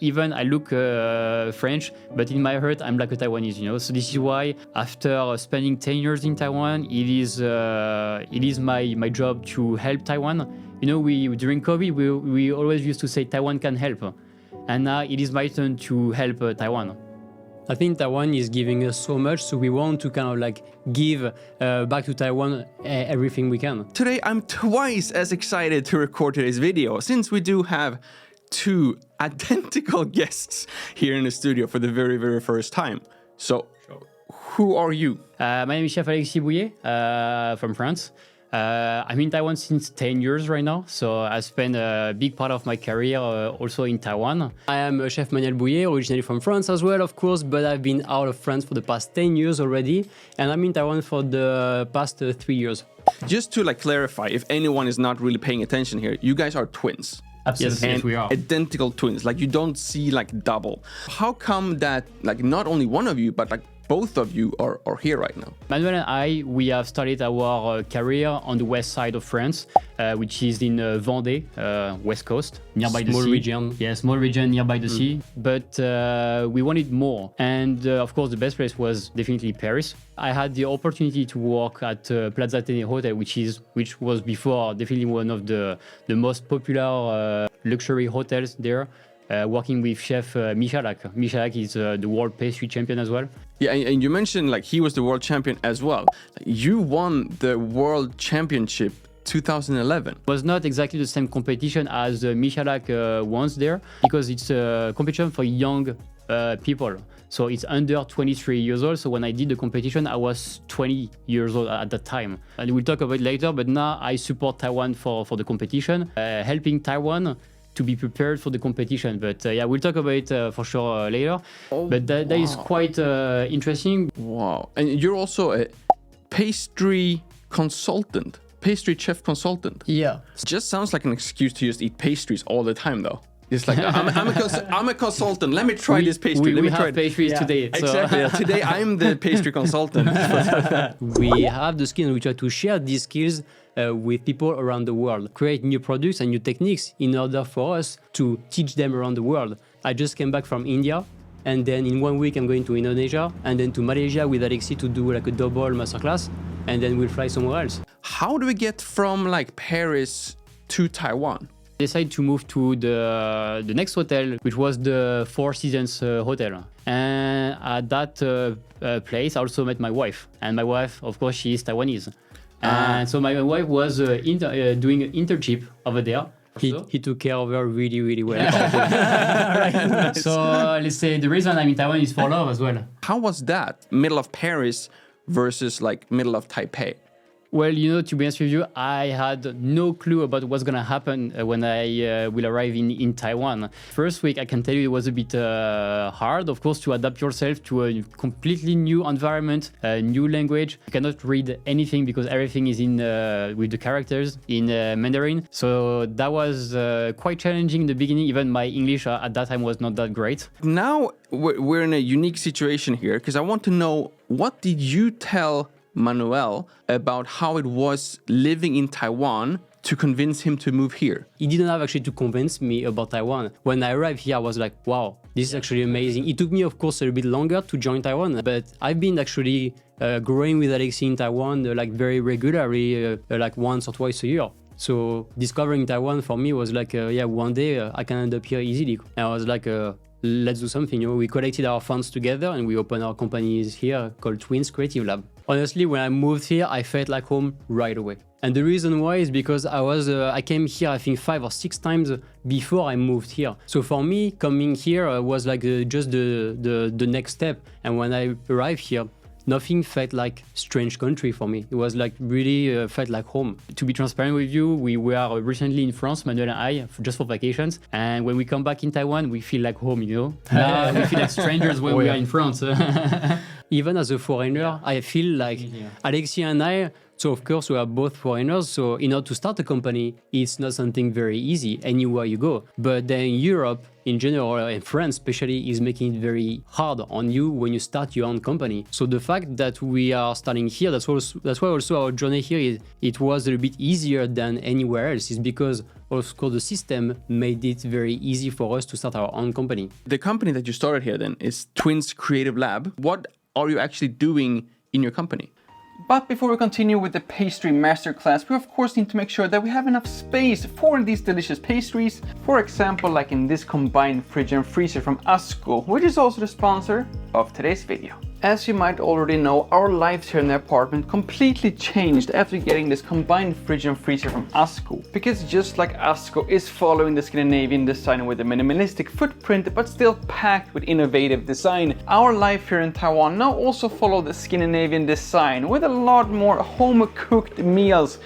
Even I look French, but in my heart, I'm like a Taiwanese, So this is why, after spending 10 years in Taiwan, it is my job to help Taiwan. We during COVID, we always used to say Taiwan can help. And now it is my turn to help Taiwan. I think Taiwan is giving us so much, so we want to kind of give back to Taiwan everything we can. Today, I'm twice as excited to record today's video, since we do have two identical guests here in the studio for the very, very first time. So, who are you? My name is Chef Alexis Bouillet from France. I'm in Taiwan since 10 years right now, so I spent a big part of my career also in Taiwan. I am Chef Manuel Bouillet, originally from France as well, of course, but I've been out of France for the past 10 years already, and I'm in Taiwan for the past 3 years. Just to clarify, if anyone is not really paying attention here, you guys are twins. Absolutely, yes, we are. Identical twins, you don't see double. How come that not only one of you, but both of you are here right now? Manuel and I, we have started our career on the west side of France, which is in Vendée, west coast, nearby the sea. Small region. Yeah, small region nearby the sea. But we wanted more. And of course, the best place was definitely Paris. I had the opportunity to work at Plaza Athénée Hotel, which was before definitely one of the most popular luxury hotels there. Working with Chef Michalak. Michalak is the world pastry champion as well. Yeah, and you mentioned he was the world champion as well. You won the world championship 2011. It was not exactly the same competition as Michalak won there, because it's a competition for young people. So it's under 23 years old. So when I did the competition, I was 20 years old at that time. And we'll talk about it later, but now I support Taiwan for the competition, helping Taiwan to be prepared for the competition. But we'll talk about it for sure later. But that is quite interesting. Wow. And you're also a pastry consultant, pastry chef consultant. Yeah. It just sounds like an excuse to just eat pastries all the time, though. It's I'm a consultant. Let me try this pastry. We have pastries today. So. Exactly. Today I'm the pastry consultant. We have the skills. We try to share these skills with people around the world, create new products and new techniques in order for us to teach them around the world. I just came back from India, and then in 1 week I'm going to Indonesia, and then to Malaysia with Alexis to do a double masterclass, and then we'll fly somewhere else. How do we get from Paris to Taiwan? Decided to move to the next hotel, which was the Four Seasons Hotel. And at that place, I also met my wife. And my wife, of course, she is Taiwanese. And so my wife was doing an internship over there. He took care of her really, really well. Right. So let's say the reason I'm in Taiwan is for love as well. How was that? Middle of Paris versus middle of Taipei? Well, to be honest with you, I had no clue about what's going to happen when I will arrive in Taiwan. First week, I can tell you it was a bit hard, of course, to adapt yourself to a completely new environment, a new language. You cannot read anything because everything is in with the characters in Mandarin. So that was quite challenging in the beginning. Even my English at that time was not that great. Now we're in a unique situation here, because I want to know, what did you tell Manuel about how it was living in Taiwan to convince him to move here? He didn't have actually to convince me about Taiwan. When I arrived here, I was like, wow, this is actually amazing. It took me, of course, a bit longer to join Taiwan, but I've been actually growing with Alexis in Taiwan very regularly, once or twice a year. So discovering Taiwan for me was one day I can end up here easily. And I was let's do something. We collected our funds together and we opened our companies here called Twins Creative Lab. Honestly, when I moved here, I felt like home right away. And the reason why is because I came here, I think 5 or 6 times before I moved here. So for me, coming here was just the next step. And when I arrived here, nothing felt like strange country for me. It was really felt like home. To be transparent with you, we were recently in France, Manuel and I, just for vacations. And when we come back in Taiwan, we feel like home, Now we feel like strangers when we are in France. even as a foreigner, I feel like Alexis and I, so of course we are both foreigners, so in order to start a company, it's not something very easy anywhere you go. But then Europe in general, and France especially, is making it very hard on you when you start your own company. So the fact that we are starting here, that's why also our journey here, it was a little bit easier than anywhere else, is because of course the system made it very easy for us to start our own company. The company that you started here then is Twins Creative Lab. What are you actually doing in your company? But before we continue with the Pastry Masterclass, we of course need to make sure that we have enough space for these delicious pastries. For example, like in this combined fridge and freezer from ASKO, which is also the sponsor of today's video. As you might already know, our lives here in the apartment completely changed after getting this combined fridge and freezer from ASKO. Because just like ASKO is following the Scandinavian design with a minimalistic footprint but still packed with innovative design, our life here in Taiwan now also follows the Scandinavian design with a lot more home-cooked meals,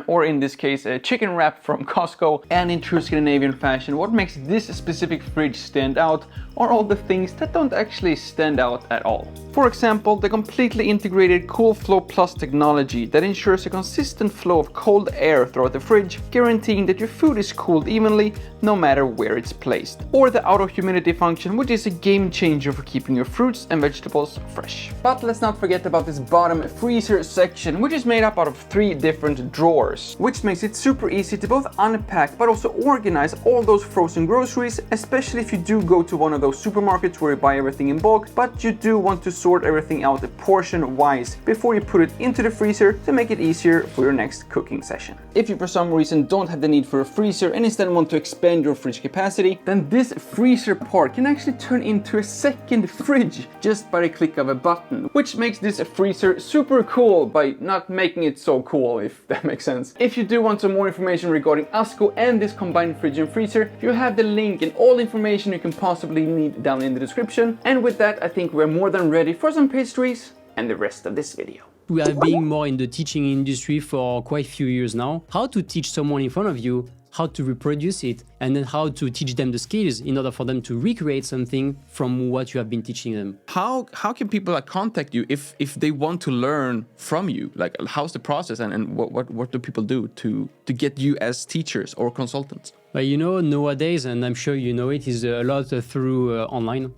or in this case a chicken wrap from Costco. And in true Scandinavian fashion, what makes this specific fridge stand out are all the things that don't actually stand out at all. For example, the completely integrated Cool Flow Plus technology that ensures a consistent flow of cold air throughout the fridge, guaranteeing that your food is cooled evenly no matter where it's placed. Or the auto humidity function, which is a game changer for keeping your fruits and vegetables fresh. But let's not forget about this bottom freezer section, which is made up out of 3 different drawers, which makes it super easy to both unpack but also organize all those frozen groceries, especially if you do go to one of those supermarkets where you buy everything in bulk, but you do want to sort everything out portion wise before you put it into the freezer to make it easier for your next cooking session. If you for some reason don't have the need for a freezer and instead want to expand your fridge capacity, then this freezer part can actually turn into a second fridge just by the click of a button, which makes this freezer super cool by not making it so cool, if that makes sense. If you do want some more information regarding ASKO and this combined fridge and freezer, you have the link and all information you can possibly need down in the description. And with that, I think we're more than ready for some pastries and the rest of this video. We have been more in the teaching industry for quite a few years now. How to teach someone in front of you, how to reproduce it, and then how to teach them the skills in order for them to recreate something from what you have been teaching them. How can people like contact you if they want to learn from you? Like, how's the process, and what do people do to get you as teachers or consultants? But you know, nowadays, and I'm sure you know it, is a lot through online.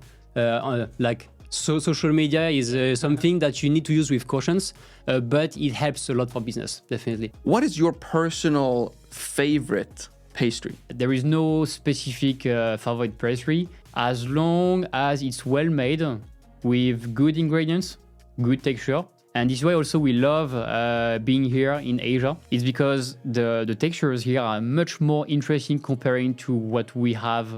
So social media is something that you need to use with cautions, but it helps a lot for business, definitely. What is your personal favorite pastry? There is no specific favorite pastry, as long as it's well made with good ingredients, good texture. And this is why also we love being here in Asia. It's because the textures here are much more interesting comparing to what we have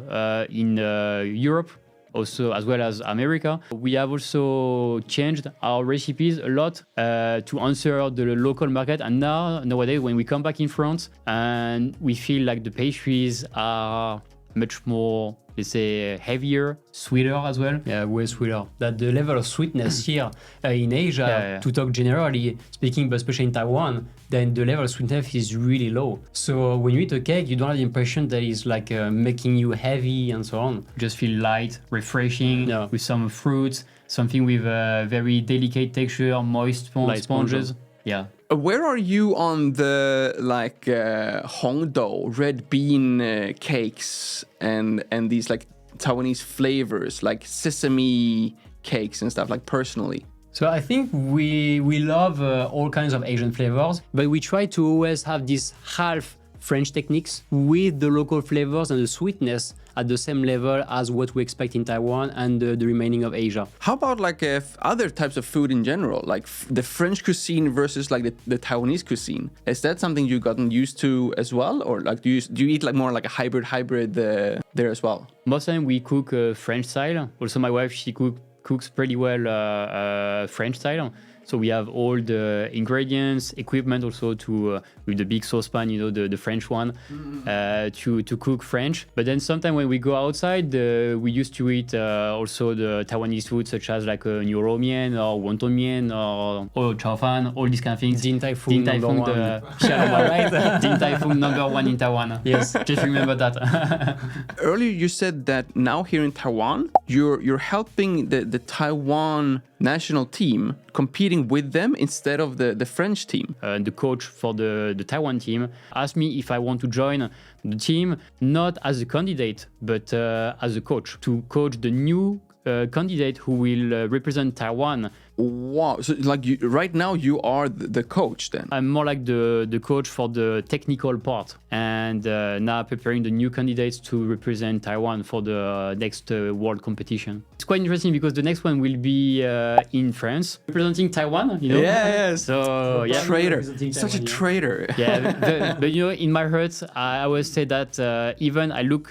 in Europe, also as well as America. We have also changed our recipes a lot to answer the local market. And nowadays, when we come back in France and we feel like the pastries are much more, let's say, heavier, sweeter as well. Yeah, way sweeter. That the level of sweetness here in Asia, to talk generally speaking, but especially in Taiwan, then the level of sweetness is really low. So when you eat a cake, you don't have the impression that it's like making you heavy and so on. Just feel light, refreshing, with some fruits, something with a very delicate texture, moist sponges. Yeah. Where are you on the like Hongdou red bean cakes and these like Taiwanese flavors like sesame cakes and stuff, like personally? So I think we love all kinds of Asian flavors, but we try to always have this half French techniques with the local flavors and the sweetness at the same level as what we expect in Taiwan and the remaining of Asia. How about like other types of food in general, like the French cuisine versus like the Taiwanese cuisine? Is that something you've gotten used to as well, or like do you eat like more like a hybrid there as well? Most of the time we cook French style. Also my wife, she cooks pretty well French style. So we have all the ingredients, equipment also to with the big saucepan, you know, the French one, to cook French. But then sometimes when we go outside, we used to eat also the Taiwanese food such as like Niu Rou Mian or Wonton Mian or Chao Fan, all these kind of things. Din Tai Fung, right? Din Tai Fung #1 in Taiwan. Yes, just remember that. Earlier you said that now here in Taiwan, you're helping the Taiwan national team competing with them instead of the French team. The coach for the Taiwan team asked me if I want to join the team, not as a candidate, but as a coach, to coach the new candidate who will represent Taiwan. Wow. So like right now you are the coach then? I'm more like the coach for the technical part, and now preparing the new candidates to represent Taiwan for the next world competition. It's quite interesting because the next one will be in France, representing Taiwan, you know? Yeah. So, yeah. Traitor. Such a traitor. Yeah, but you know, in my heart, I always say that even I look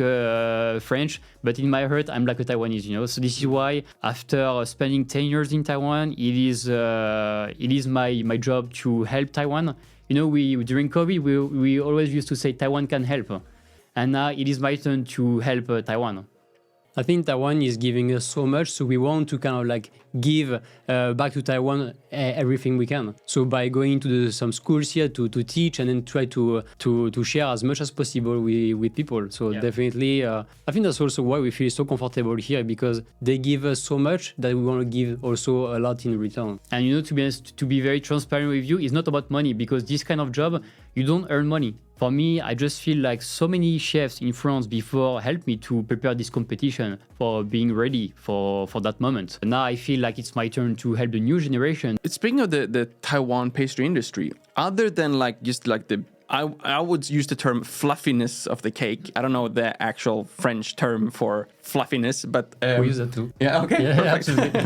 French, but in my heart, I'm like a Taiwanese, you know? So this is why after spending 10 years in Taiwan, it is my job to help Taiwan. You know, during COVID, we always used to say Taiwan can help. And now it is my turn to help Taiwan. I think Taiwan is giving us so much, so we want to kind of like give back to Taiwan everything we can. So by going to some schools here to teach and then try to share as much as possible with people. So definitely, I think that's also why we feel so comfortable here, because they give us so much that we want to give also a lot in return. And you know, to be honest, to be very transparent with you, it's not about money, because this kind of job, you don't earn money. For me, I just feel like so many chefs in France before helped me to prepare this competition for being ready for that moment. And now I feel like it's my turn to help the new generation. Speaking of the Taiwan pastry industry, other than like just like I would use the term fluffiness of the cake. I don't know the actual French term for fluffiness, but we use that too. Yeah, okay. Yeah, absolutely.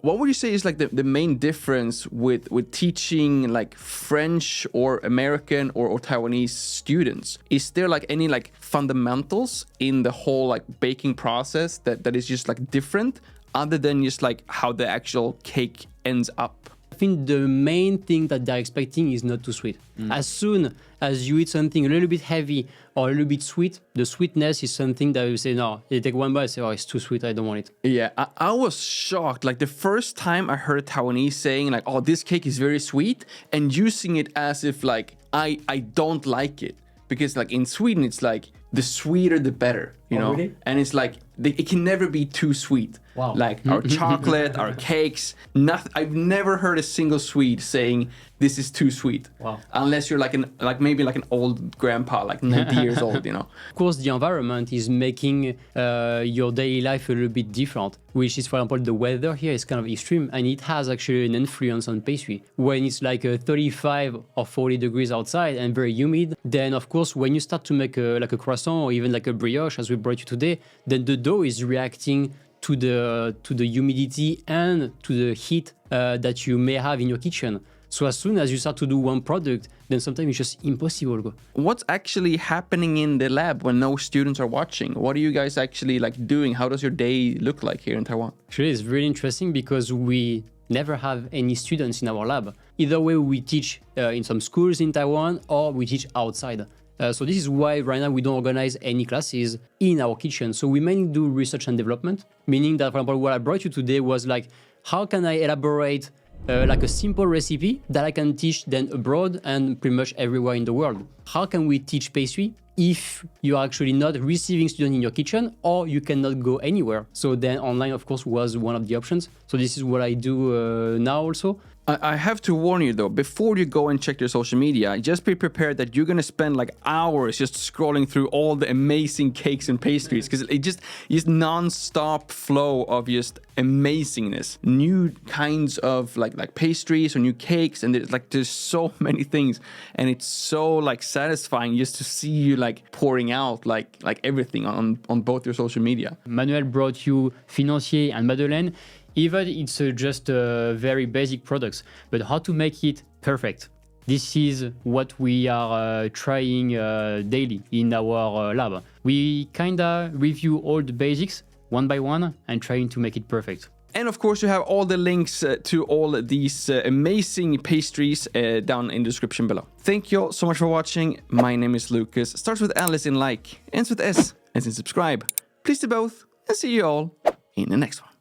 What would you say is like the main difference with teaching like French or American or Taiwanese students? Is there like any like fundamentals in the whole like baking process that is just like different, other than just like how the actual cake ends up? I think the main thing that they're expecting is not too sweet. As soon as you eat something a little bit heavy or a little bit sweet, the sweetness is something that you say, no, you take one bite, say, oh, it's too sweet, I don't want it. Yeah, I was shocked. Like the first time I heard Taiwanese saying like, oh, this cake is very sweet, and using it as if like, I don't like it. Because like in Sweden, it's like the sweeter, the better, you know? Really? And it's like, it can never be too sweet. Wow. Like our chocolate, our cakes, nothing. I've never heard a single Swede saying this is too sweet. Wow. Unless you're like maybe like an old grandpa, like 90 years old, you know? Of course, the environment is making your daily life a little bit different, which is, for example, the weather here is kind of extreme, and it has actually an influence on pastry. When it's like 35 or 40 degrees outside and very humid, then of course, when you start to make like a croissant or even like a brioche, as we brought you today, then the dough is reacting to the humidity and to the heat that you may have in your kitchen. So as soon as you start to do one product, then sometimes it's just impossible. What's actually happening in the lab when no students are watching? What are you guys actually like doing? How does your day look like here in Taiwan? Actually, it's really interesting because we never have any students in our lab. Either way, we teach in some schools in Taiwan or we teach outside. So this is why right now we don't organize any classes in our kitchen. So we mainly do research and development, meaning that, for example, what I brought you today was like, how can I elaborate like a simple recipe that I can teach then abroad and pretty much everywhere in the world? How can we teach pastry if you're actually not receiving students in your kitchen or you cannot go anywhere? So then online, of course, was one of the options. So this is what I do now also. I have to warn you though, before you go and check your social media, just be prepared that you're gonna spend like hours just scrolling through all the amazing cakes and pastries, because it just is non-stop flow of just amazingness. New kinds of like pastries or new cakes, and there's so many things, and it's so like satisfying just to see you like pouring out like everything on both your social media. Manuel brought you Financier and Madeleine. Even it's just very basic products, but how to make it perfect. This is what we are trying daily in our lab. We kinda review all the basics one by one and trying to make it perfect. And of course, you have all the links to all these amazing pastries down in the description below. Thank you all so much for watching. My name is Lukas. Starts with L as in like, ends with S as in subscribe. Please do both, and see you all in the next one.